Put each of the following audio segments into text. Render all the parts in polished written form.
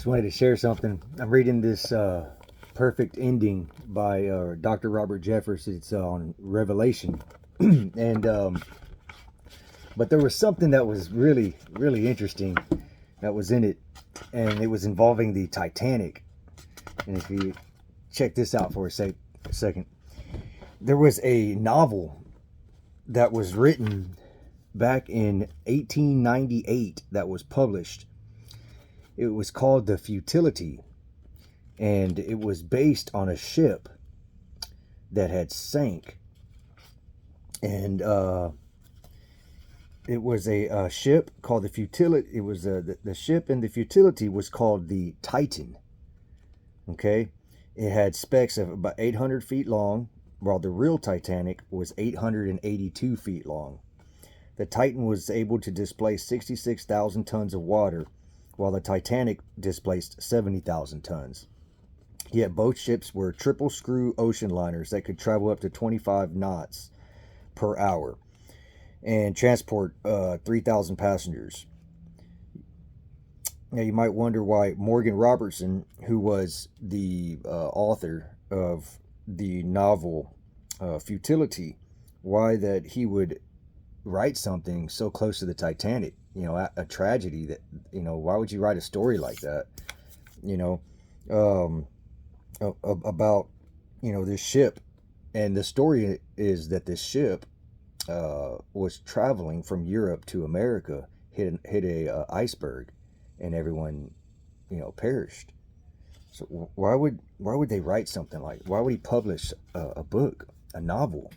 Just wanted to share something. I'm reading this Perfect Ending by Dr. Robert Jeffress. It's on Revelation. and But there was something that was really, really interesting that was in it, and it was involving the Titanic. And if you check this out for a second, there was a novel that was written back in 1898 that was published. It was called The Futility, and it was based on a ship that had sank. And it was a ship called the Futility. It was the ship in the Futility was called the Titan. Okay, it had specs of about 800 feet long, while the real Titanic was 882 feet long. The Titan was able to displace 66,000 tons of water, while the Titanic displaced 70,000 tons. Yet both ships were triple screw ocean liners that could travel up to 25 knots per hour and transport 3,000 passengers. Now you might wonder why Morgan Robertson, who was the author of the novel Futility, why that he would write something so close to the Titanic. You know, a tragedy that, you know, why would you write a story like that? You know, about, you know, this ship. And the story is that this ship was traveling from Europe to America, hit a iceberg, and everyone, you know, perished. So why would they write something like? Why would he publish a book, a novel,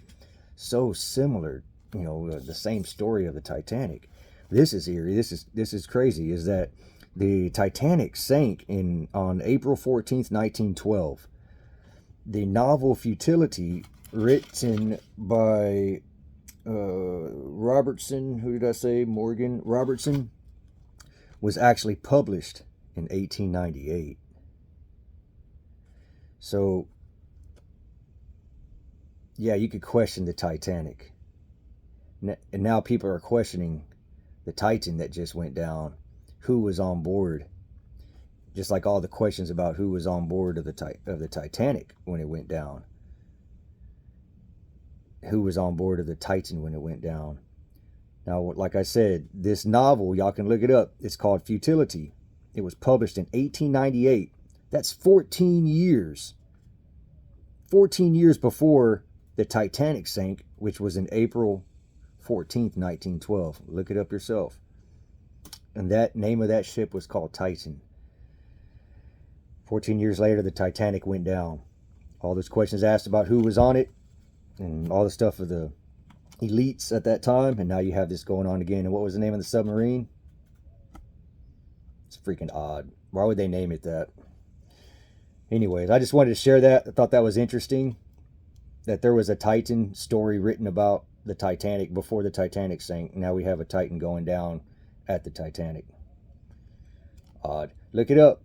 so similar? You know, the same story of the Titanic. This is eerie. This is crazy. Is that the Titanic sank on April 14th, 1912. The novel Futility, written by Robertson, who did I say? Morgan Robertson, was actually published in 1898. So, yeah, you could question the Titanic. And now people are questioning the Titan that just went down. Who was on board? Just like all the questions about who was on board of the Titanic when it went down. Who was on board of the Titan when it went down? Now, like I said, this novel, y'all can look it up. It's called Futility. It was published in 1898. That's 14 years. 14 years before the Titanic sank, which was in April 14th, 1912. Look it up yourself. And that name of that ship was called Titan. 14 years later, the Titanic went down. All those questions asked about who was on it and all the stuff of the elites at that time. And now you have this going on again. And what was the name of the submarine? It's freaking odd. Why would they name it that? Anyways, I just wanted to share that. I thought that was interesting, that there was a Titan story written about the Titanic before the Titanic sank. Now we have a Titan going down at the Titanic. Odd. Look it up.